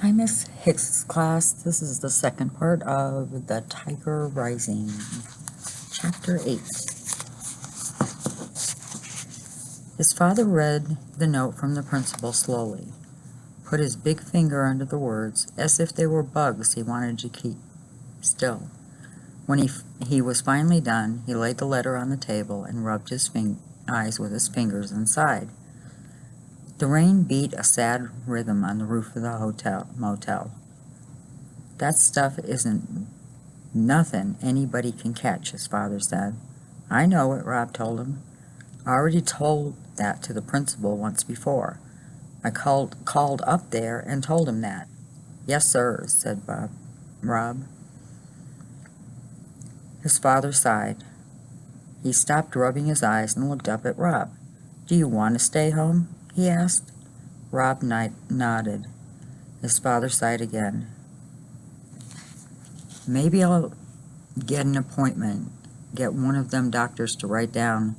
Hi, Miss Hicks class. This is the second part of The Tiger Rising, Chapter 8. His father read the note from the principal slowly, put his big finger under the words as if they were bugs he wanted to keep still. When he was finally done, he laid the letter on the table and rubbed his eyes with his fingers and sighed. The rain beat a sad rhythm on the roof of the motel. That stuff isn't nothing anybody can catch, his father said. I know it, Rob told him. I already told that to the principal once before. I called up there and told him that. Yes, sir, said Rob. His father sighed. He stopped rubbing his eyes and looked up at Rob. Do you want to stay home? He asked. Rob nodded. His father sighed again. Maybe I'll get an appointment, get one of them doctors to write down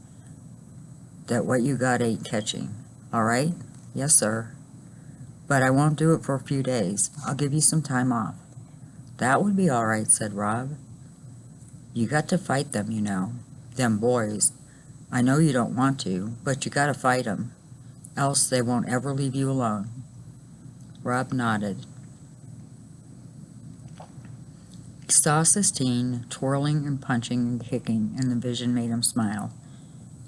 that what you got ain't catching. All right? Yes, sir. But I won't do it for a few days. I'll give you some time off. That would be all right, said Rob. You got to fight them, you know. Them boys. I know you don't want to, but you got to fight them. Else they won't ever leave you alone. Rob nodded. He saw Sistine twirling and punching and kicking, and the vision made him smile.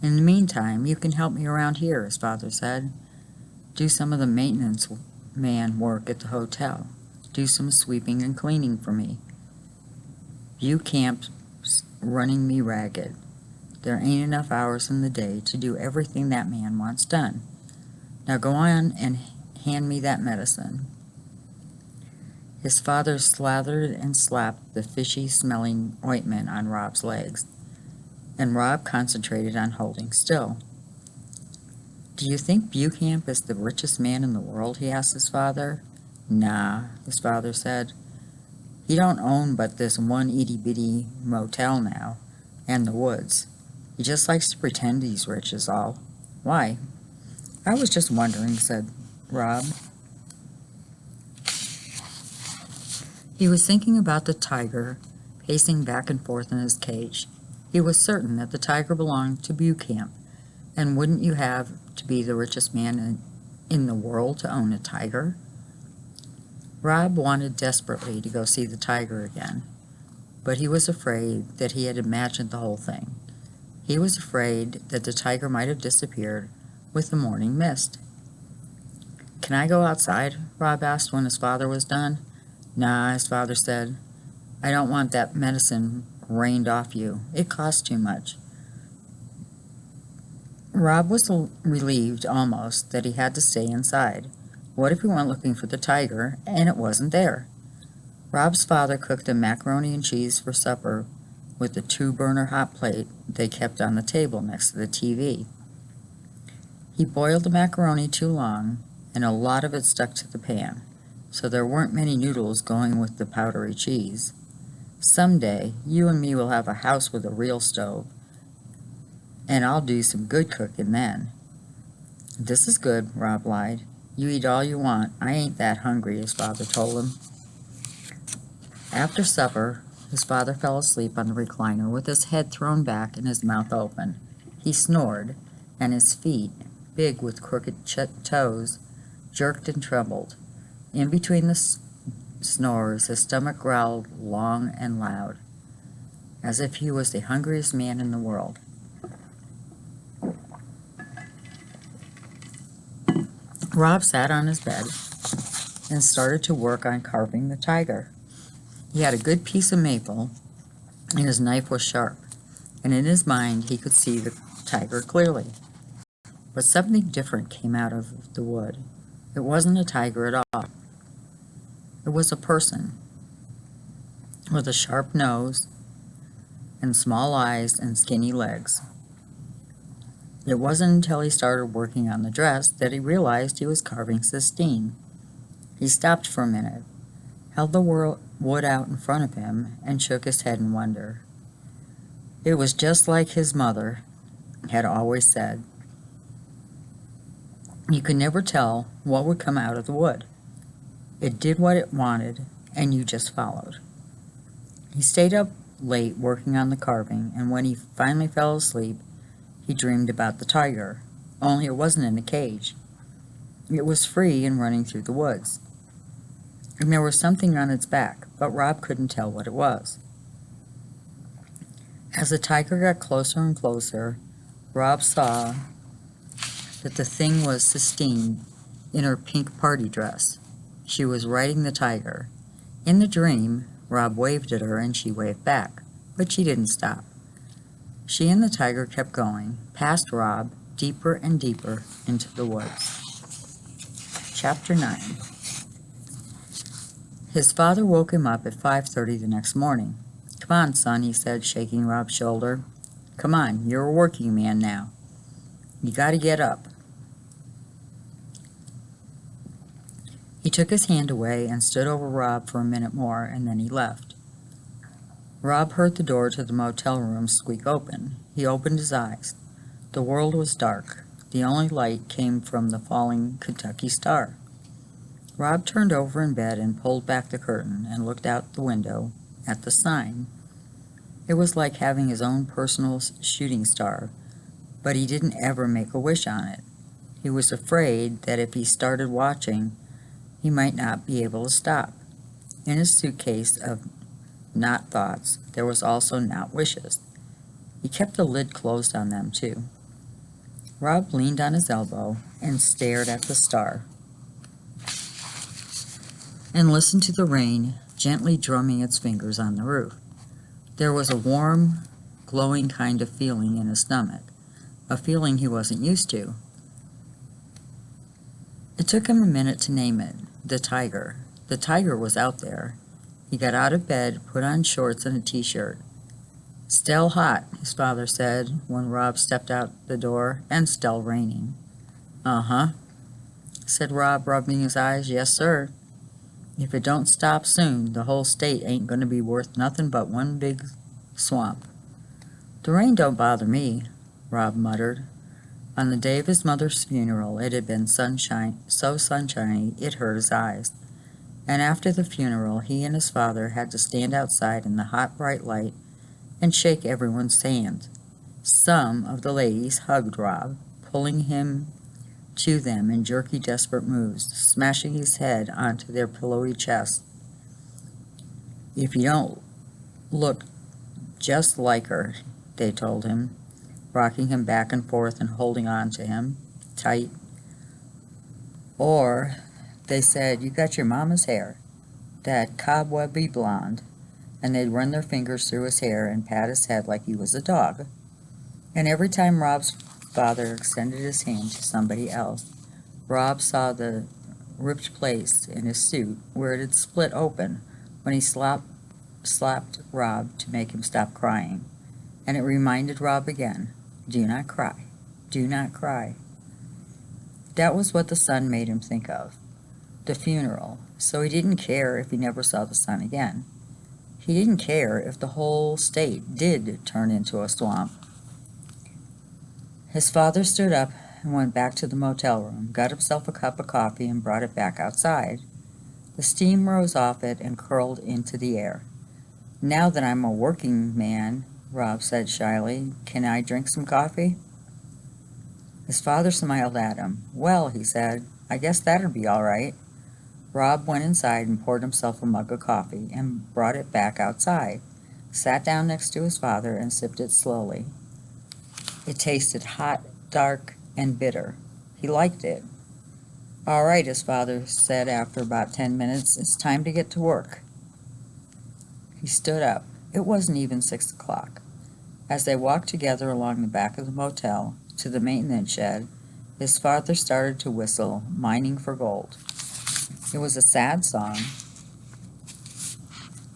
In the meantime, you can help me around here, his father said. Do some of the maintenance man work at the hotel. Do some sweeping and cleaning for me. View camp's running me ragged. There ain't enough hours in the day to do everything that man wants done. Now go on and hand me that medicine. His father slathered and slapped the fishy-smelling ointment on Rob's legs, and Rob concentrated on holding still. Do you think Bucamp is the richest man in the world? He asked his father. Nah, his father said. He don't own but this one itty-bitty motel now, and the woods. He just likes to pretend he's rich is all. Why? I was just wondering, said Rob. He was thinking about the tiger, pacing back and forth in his cage. He was certain that the tiger belonged to Bucamp, and wouldn't you have to be the richest man in the world to own a tiger? Rob wanted desperately to go see the tiger again, but he was afraid that he had imagined the whole thing. He was afraid that the tiger might have disappeared with the morning mist. Can I go outside? Rob asked when his father was done. Nah, his father said. I don't want that medicine rained off you. It costs too much. Rob was relieved almost that he had to stay inside. What if he went looking for the tiger and it wasn't there? Rob's father cooked a macaroni and cheese for supper with the 2-burner hot plate they kept on the table next to the TV. He boiled the macaroni too long, and a lot of it stuck to the pan, so there weren't many noodles going with the powdery cheese. Someday, you and me will have a house with a real stove, and I'll do some good cooking then. This is good, Rob lied. You eat all you want. I ain't that hungry, his father told him. After supper, his father fell asleep on the recliner with his head thrown back and his mouth open. He snored, and his feet, big with crooked toes, jerked and trembled. In between the snores, his stomach growled long and loud, as if he was the hungriest man in the world. Rob sat on his bed and started to work on carving the tiger. He had a good piece of maple, and his knife was sharp, and in his mind he could see the tiger clearly. But something different came out of the wood. It wasn't a tiger at all. It was a person with a sharp nose and small eyes and skinny legs. It wasn't until he started working on the dress that he realized he was carving Sistine. He stopped for a minute, held the wood out in front of him, and shook his head in wonder. It was just like his mother had always said. You could never tell what would come out of the wood. It did what it wanted, and you just followed. He stayed up late working on the carving, and when he finally fell asleep, he dreamed about the tiger, only it wasn't in a cage. It was free and running through the woods, and there was something on its back, but Rob couldn't tell what it was. As the tiger got closer and closer, Rob saw that the thing was Sistine in her pink party dress. She was riding the tiger. In the dream, Rob waved at her and she waved back, but she didn't stop. She and the tiger kept going, past Rob, deeper and deeper into the woods. Chapter 9. His father woke him up at 5:30 the next morning. "Come on, son," he said, shaking Rob's shoulder. "Come on, you're a working man now. You gotta get up." He took his hand away and stood over Rob for a minute more, and then he left. Rob heard the door to the motel room squeak open. He opened his eyes. The world was dark. The only light came from the falling Kentucky star. Rob turned over in bed and pulled back the curtain and looked out the window at the sign. It was like having his own personal shooting star, but he didn't ever make a wish on it. He was afraid that if he started watching, he might not be able to stop. In his suitcase of not thoughts, there was also not wishes. He kept the lid closed on them, too. Rob leaned on his elbow and stared at the star and listened to the rain gently drumming its fingers on the roof. There was a warm, glowing kind of feeling in his stomach, a feeling he wasn't used to. It took him a minute to name it, the tiger. The tiger was out there. He got out of bed, put on shorts and a t-shirt. "Still hot," his father said when Rob stepped out the door, "and still raining." "Uh-huh," said Rob, rubbing his eyes. "Yes, sir. If it don't stop soon, the whole state ain't going to be worth nothing but one big swamp." "The rain don't bother me," Rob muttered. On the day of his mother's funeral, it had been so sunshiny it hurt his eyes. And after the funeral, he and his father had to stand outside in the hot, bright light and shake everyone's hand. Some of the ladies hugged Rob, pulling him to them in jerky, desperate moves, smashing his head onto their pillowy chest. "If you don't look just like her," they told him, rocking him back and forth and holding on to him tight. Or they said, "You got your mama's hair, that cobwebby blonde," and they'd run their fingers through his hair and pat his head like he was a dog. And every time Rob's father extended his hand to somebody else, Rob saw the ripped place in his suit where it had split open when he slapped Rob to make him stop crying. And it reminded Rob again, "Do not cry, do not cry." That was what the sun made him think of, the funeral, so he didn't care if he never saw the sun again. He didn't care if the whole state did turn into a swamp. His father stood up and went back to the motel room, got himself a cup of coffee and brought it back outside. The steam rose off it and curled into the air. "Now that I'm a working man," Rob said shyly, "can I drink some coffee?" His father smiled at him. "Well," he said, "I guess that'd be all right." Rob went inside and poured himself a mug of coffee and brought it back outside, sat down next to his father and sipped it slowly. It tasted hot, dark, and bitter. He liked it. "All right," his father said after about 10 minutes, "it's time to get to work." He stood up. It wasn't even 6 o'clock. As they walked together along the back of the motel to the maintenance shed, his father started to whistle, "Mining for Gold." It was a sad song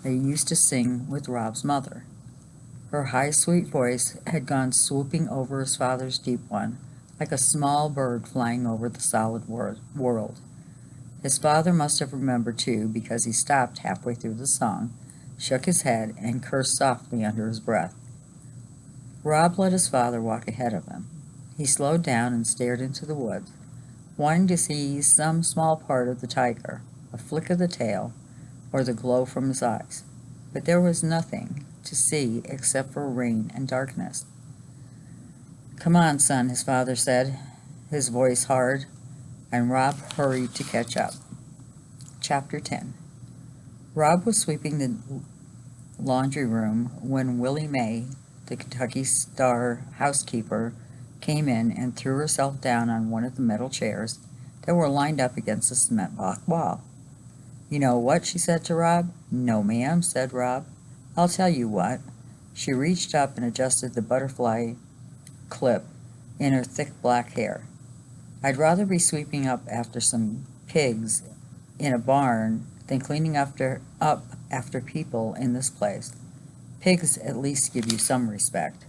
they used to sing with Rob's mother. Her high, sweet voice had gone swooping over his father's deep one, like a small bird flying over the solid world. His father must have remembered, too, because he stopped halfway through the song, shook his head, and cursed softly under his breath. Rob let his father walk ahead of him. He slowed down and stared into the woods, wanting to see some small part of the tiger. a flick of the tail, or the glow from his eyes. But there was nothing to see except for rain and darkness. "Come on, son," his father said, his voice hard, and Rob hurried to catch up. Chapter 10. Rob was sweeping the laundry room when Willie Mae, the Kentucky Star housekeeper, came in and threw herself down on one of the metal chairs that were lined up against the cement block wall. "You know what?" she said to Rob. "No, ma'am," said Rob. "I'll tell you what." She reached up and adjusted the butterfly clip in her thick black hair. "I'd rather be sweeping up after some pigs in a barn than cleaning up after people in this place. Pigs at least give you some respect."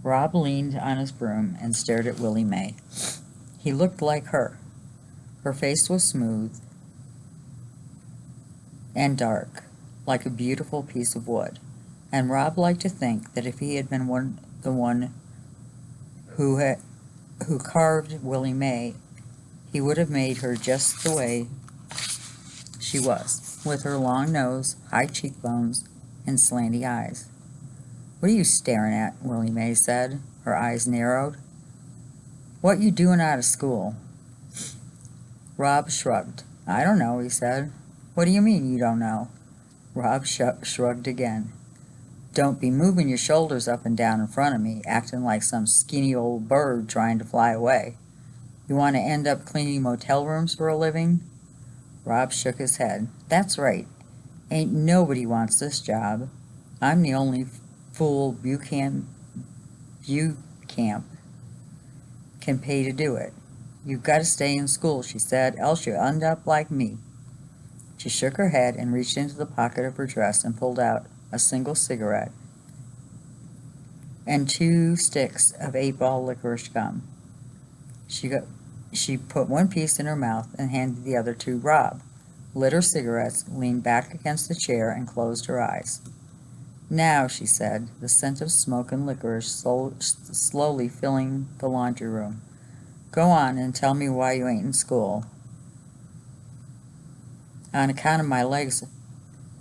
Rob leaned on his broom and stared at Willie Mae. He looked like her. Her face was smooth and dark, like a beautiful piece of wood, and Rob liked to think that if he had been the one who carved Willie Mae, he would have made her just the way she was, with her long nose, high cheekbones, and slanty eyes. "What are you staring at?" Willie Mae said, her eyes narrowed. "What you doing out of school?" Rob shrugged. "I don't know," he said. "What do you mean you don't know?" Rob shrugged again. "Don't be moving your shoulders up and down in front of me, acting like some skinny old bird trying to fly away. You want to end up cleaning motel rooms for a living?" Rob shook his head. "That's right. Ain't nobody wants this job. I'm the only fool Bucamp can pay to do it. You've got to stay in school," she said, "else you'll end up like me." She shook her head and reached into the pocket of her dress and pulled out a single cigarette and 2 sticks of 8-ball licorice gum. She put one piece in her mouth and handed the other to Rob, lit her cigarettes, leaned back against the chair, and closed her eyes. "Now," she said, the scent of smoke and licorice slowly filling the laundry room, "go on and tell me why you ain't in school." "On account of my legs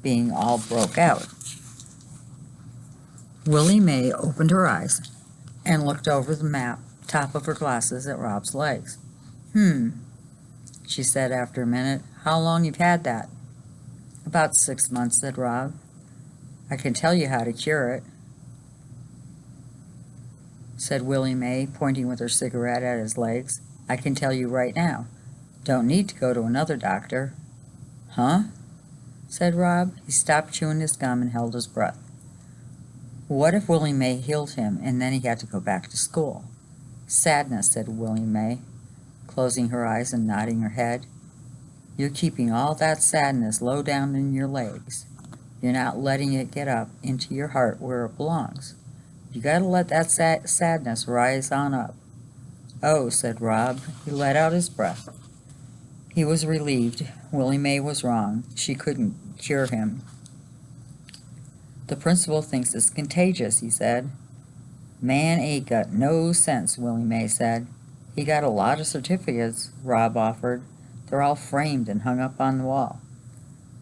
being all broke out." Willie Mae opened her eyes and looked over the top of her glasses at Rob's legs. She said after a minute. "How long you've had that?" "About 6 months," said Rob. "I can tell you how to cure it," said Willie Mae, pointing with her cigarette at his legs. "I can tell you right now. Don't need to go to another doctor." "Huh?" said Rob. He stopped chewing his gum and held his breath. What if Willie Mae healed him and then he had to go back to school? "Sadness," said Willie Mae, closing her eyes and nodding her head. "You're keeping all that sadness low down in your legs. You're not letting it get up into your heart where it belongs. You gotta let that sadness rise on up." "Oh," said Rob. He let out his breath. He was relieved. Willie Mae was wrong. She couldn't cure him. "The principal thinks it's contagious," he said. "Man ain't got no sense," Willie Mae said. "He got a lot of certificates," Rob offered. "They're all framed and hung up on the wall."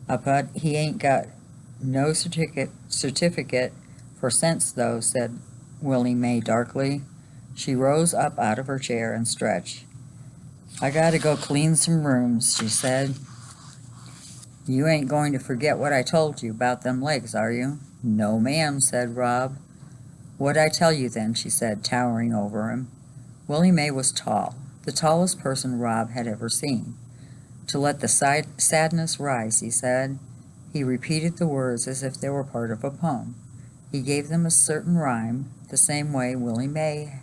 "But he ain't got no certificate for sense, though," said Willie Mae darkly. She rose up out of her chair and stretched. "I gotta go clean some rooms," she said. "You ain't going to forget what I told you about them legs, are you?" "No, ma'am," said Rob. "What'd I tell you then?" she said, towering over him. Willie Mae was tall, the tallest person Rob had ever seen. "To let the sadness rise," he said. He repeated the words as if they were part of a poem. He gave them a certain rhyme, the same way Willie Mae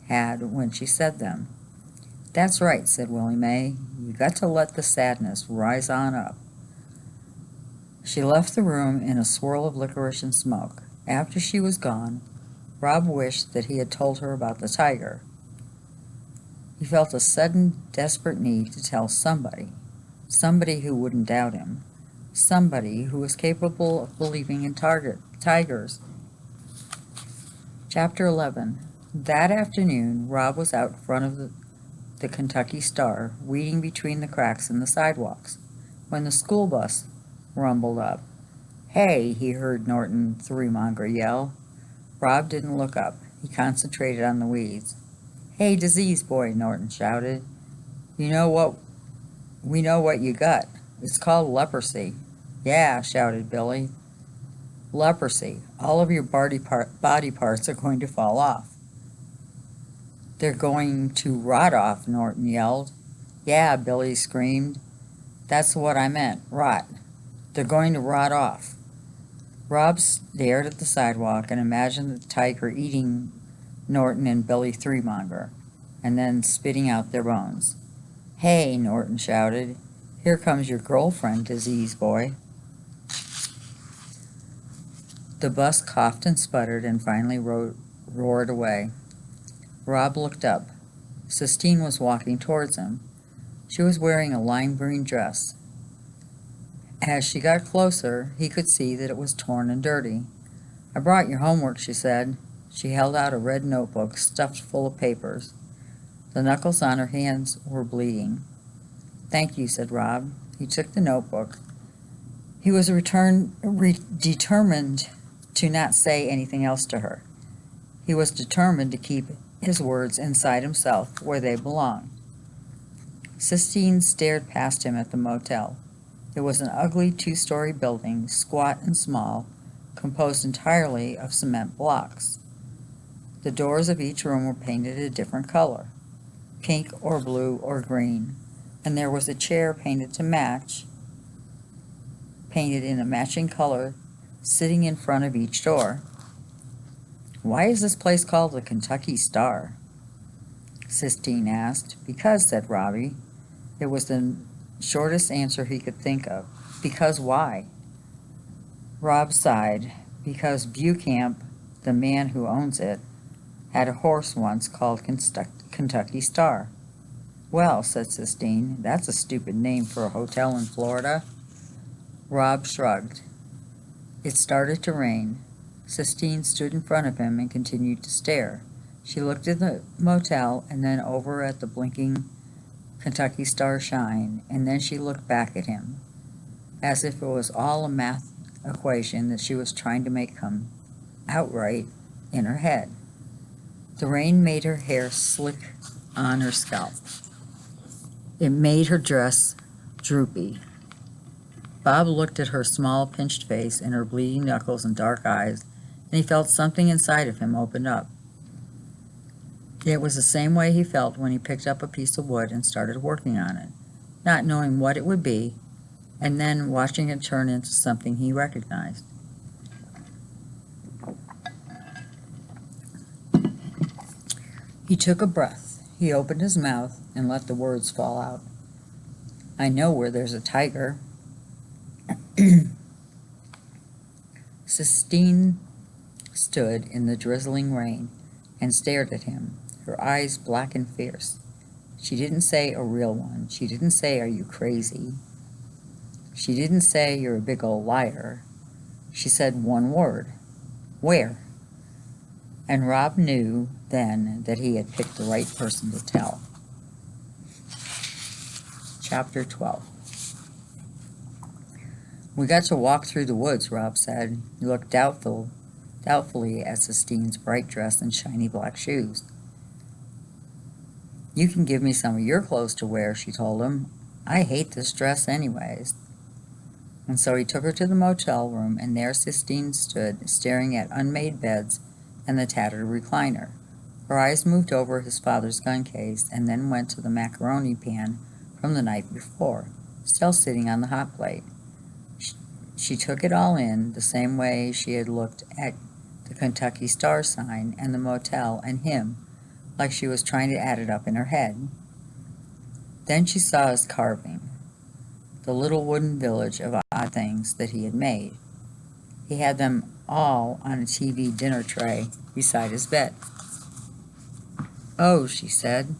had when she said them. "That's right," said Willie Mae. "You got to let the sadness rise on up." She left the room in a swirl of licorice and smoke. After she was gone, Rob wished that he had told her about the tiger. He felt a sudden, desperate need to tell somebody who wouldn't doubt him, somebody who was capable of believing in tigers. Chapter 11. That afternoon, Rob was out front of the Kentucky Star, weeding between the cracks in the sidewalks, when the school bus rumbled up. "Hey!" he heard Norton Threemonger yell. Rob didn't look up. He concentrated on the weeds. "Hey, disease boy," Norton shouted. "You know what? We know what you got. It's called leprosy." "Yeah," shouted Billy. "Leprosy. All of your body parts are going to fall off." "They're going to rot off," Norton yelled. "Yeah," Billy screamed. "That's what I meant, rot. They're going to rot off." Rob stared at the sidewalk and imagined the tiger eating Norton and Billy Threemonger, and then spitting out their bones. "Hey," Norton shouted. "Here comes your girlfriend, disease boy." The bus coughed and sputtered and finally roared away. Rob looked up. Sistine was walking towards him. She was wearing a lime green dress. As she got closer, he could see that it was torn and dirty. "I brought your homework," she said. She held out a red notebook stuffed full of papers. The knuckles on her hands were bleeding. "Thank you," said Rob. He took the notebook. He was determined to not say anything else to her. He was determined to keep his words inside himself, where they belonged. Sistine stared past him at the motel. It was an ugly two-story building, squat and small, composed entirely of cement blocks. The doors of each room were painted a different color, pink or blue or green, and there was a chair painted in a matching color, sitting in front of each door. "Why is this place called the Kentucky Star?" Sistine asked. "Because," said Robbie. It was the shortest answer he could think of. "Because why?" Rob sighed. "Because Bucamp, the man who owns it, had a horse once called Kentucky Star." "Well," said Sistine, "that's a stupid name for a hotel in Florida." Rob shrugged. It started to rain. Sistine stood in front of him and continued to stare. She looked at the motel and then over at the blinking Kentucky Star shine, and then she looked back at him, as if it was all a math equation that she was trying to make come outright in her head. The rain made her hair slick on her scalp. It made her dress droopy. Bob looked at her small, pinched face and her bleeding knuckles and dark eyes, and he felt something inside of him open up. It was the same way he felt when he picked up a piece of wood and started working on it, not knowing what it would be, and then watching it turn into something he recognized. He took a breath. He opened his mouth and let the words fall out. "I know where there's a tiger." Sistine stood in the drizzling rain and stared at him, her eyes black and fierce. She didn't say "a real one." She didn't say "are you crazy?" She didn't say "you're a big old liar." She said one word: "Where?" And Rob knew then that he had picked the right person to tell. Chapter 12. "We got to walk through the woods," Rob said. He looked doubtfully at Sistine's bright dress and shiny black shoes. "You can give me some of your clothes to wear," she told him. "I hate this dress anyways." And so he took her to the motel room, and there Sistine stood, staring at unmade beds and the tattered recliner. Her eyes moved over his father's gun case and then went to the macaroni pan from the night before, still sitting on the hot plate. She took it all in, the same way she had looked at the Kentucky Star sign and the motel and him, like she was trying to add it up in her head. Then she saw his carving, the little wooden village of odd things that he had made. He had them all on a TV dinner tray beside his bed. "Oh," she said,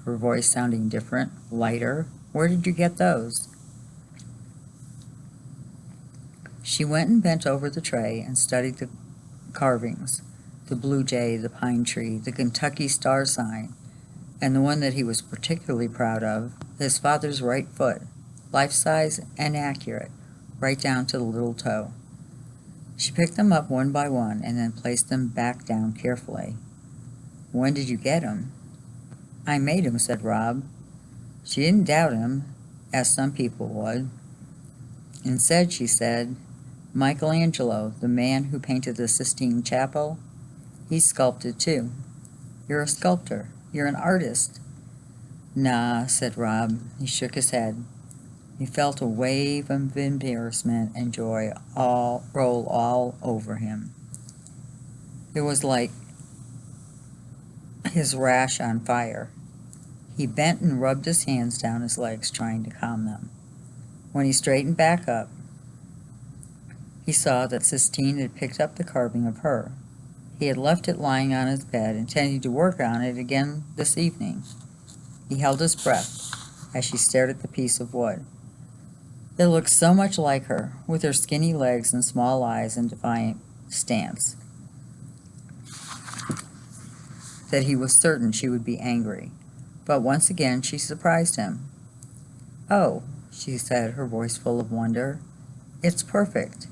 her voice sounding different, lighter. "Where did you get those?" She went and bent over the tray and studied the carvings, the blue jay, the pine tree, the Kentucky Star sign, and the one that he was particularly proud of, his father's right foot, life-size and accurate, right down to the little toe. She picked them up one by one and then placed them back down carefully. "When did you get 'em?" "I made 'em," said Rob. She didn't doubt him, as some people would. Instead, she said, "Michelangelo, the man who painted the Sistine Chapel, he sculpted too. You're a sculptor. You're an artist." "Nah," said Rob. He shook his head. He felt a wave of embarrassment and joy roll all over him. It was like his rash on fire. He bent and rubbed his hands down his legs, trying to calm them. When he straightened back up, he saw that Sistine had picked up the carving of her. He had left it lying on his bed, intending to work on it again this evening. He held his breath as she stared at the piece of wood. It looked so much like her, with her skinny legs and small eyes and defiant stance, that he was certain she would be angry. But once again she surprised him. "Oh," she said, her voice full of wonder. "It's perfect.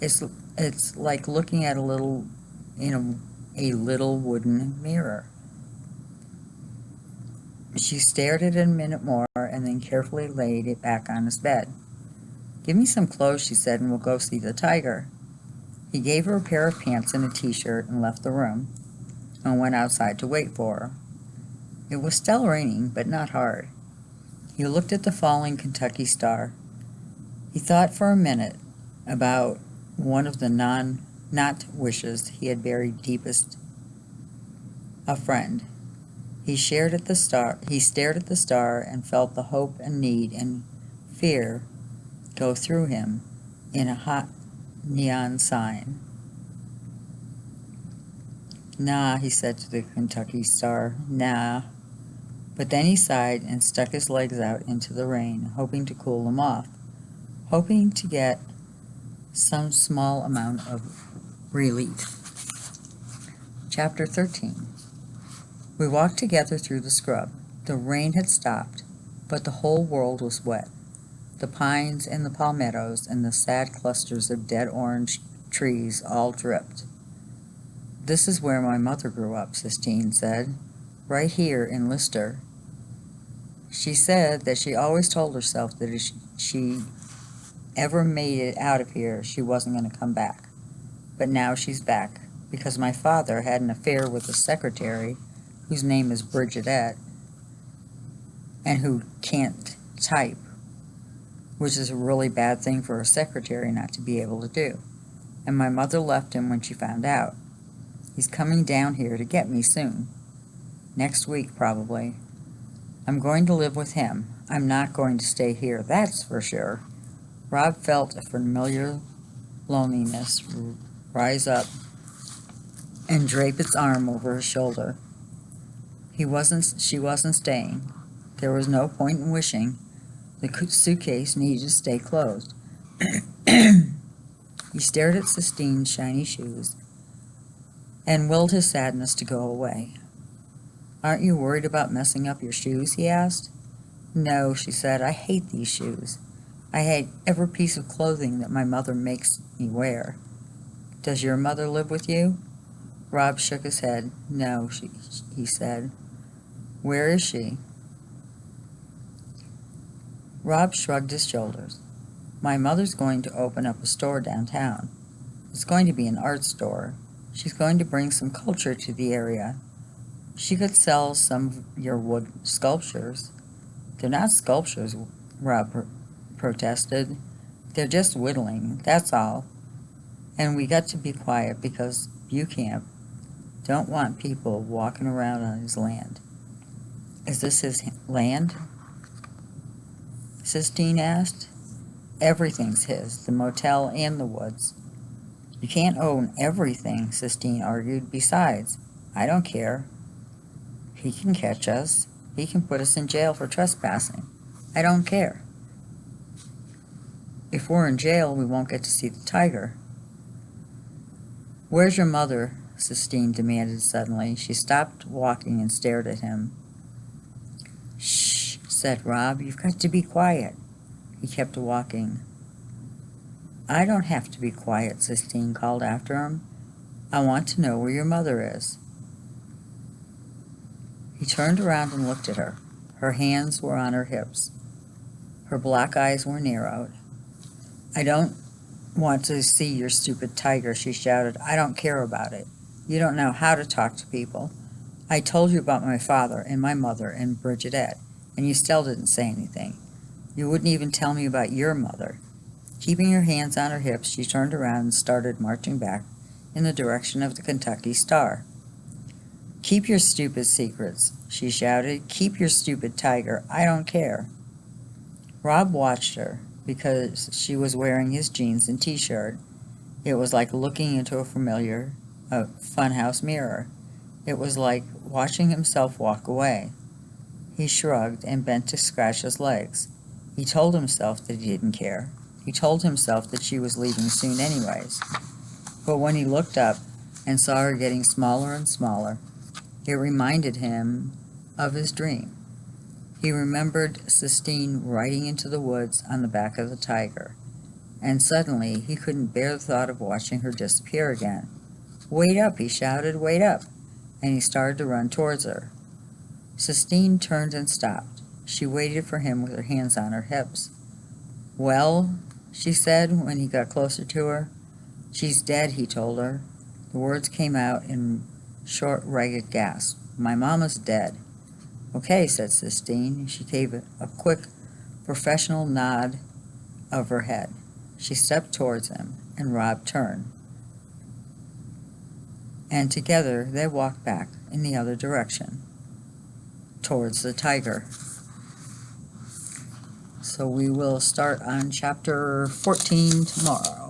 It's like looking at a little wooden mirror." She stared at it a minute more and then carefully laid it back on his bed. "Give me some clothes," she said, "and we'll go see the tiger." He gave her a pair of pants and a t-shirt and left the room and went outside to wait for her. It was still raining, but not hard. He looked at the falling Kentucky star. He thought for a minute about one of the not wishes he had buried deepest, a friend. He stared at the star and felt the hope and need and fear go through him in a hot neon sign. "Nah," he said to the Kentucky star, "nah." But then he sighed and stuck his legs out into the rain, hoping to cool them off, hoping to get some small amount of relief. Chapter 13. We walked together through the scrub. The rain had stopped, but the whole world was wet. The pines and the palmettos and the sad clusters of dead orange trees all dripped. "This is where my mother grew up," Sistine said, "right here in Lister. She said that she always told herself that if she ever made it out of here, she wasn't going to come back. But now she's back, because my father had an affair with a secretary whose name is Bridgetette, and who can't type, which is a really bad thing for a secretary not to be able to do. And my mother left him when she found out. He's coming down here to get me soon. Next week, probably. I'm going to live with him. I'm not going to stay here, that's for sure." Rob felt a familiar loneliness rise up and drape its arm over his shoulder. She wasn't staying. There was no point in wishing. The suitcase needed to stay closed. He stared at Sistine's shiny shoes and willed his sadness to go away. "Aren't you worried about messing up your shoes?" he asked. "No," she said. "I hate these shoes. I hate every piece of clothing that my mother makes me wear." "Does your mother live with you?" Rob shook his head. "No," he said. "Where is she?" Rob shrugged his shoulders. "My mother's going to open up a store downtown. It's going to be an art store. She's going to bring some culture to the area. She could sell some of your wood sculptures." "They're not sculptures," Rob protested. "They're just whittling, that's all. And we got to be quiet because Bucamp don't want people walking around on his land." "Is this his land?" Sistine asked. "Everything's his, the motel and the woods." "You can't own everything," Sistine argued. "Besides, I don't care. He can catch us. He can put us in jail for trespassing. I don't care. If we're in jail, we won't get to see the tiger." "Where's your mother?" Sistine demanded suddenly. She stopped walking and stared at him. Shh, said Rob. You've got to be quiet. He kept walking. I don't have to be quiet, Sistine called after him. I want to know where your mother is. He turned around and looked at her. Her hands were on her hips. Her black eyes were narrowed. I don't want to see your stupid tiger, she shouted. I don't care about it. You don't know how to talk to people. I told you about my father and my mother and Bridget, and you still didn't say anything. You wouldn't even tell me about your mother. Keeping her hands on her hips, she turned around and started marching back in the direction of the Kentucky Star. Keep your stupid secrets, she shouted. Keep your stupid tiger. I don't care. Rob watched her because she was wearing his jeans and t-shirt. It was like looking into a familiar funhouse mirror. It was like watching himself walk away. He shrugged and bent to scratch his legs. He told himself that he didn't care. He told himself that she was leaving soon anyways. But when he looked up and saw her getting smaller and smaller, it reminded him of his dream. He remembered Sistine riding into the woods on the back of the tiger, and suddenly he couldn't bear the thought of watching her disappear again. Wait up, he shouted, wait up, and he started to run towards her. Sistine turned and stopped. She waited for him with her hands on her hips. Well, she said when he got closer to her. She's dead, he told her. The words came out in short, ragged gasps. My mama's dead. Okay, said Sistine. She gave a quick, professional nod of her head. She stepped towards him, and Rob turned. And together they walked back in the other direction, towards the tiger. So we will start on chapter 14 tomorrow.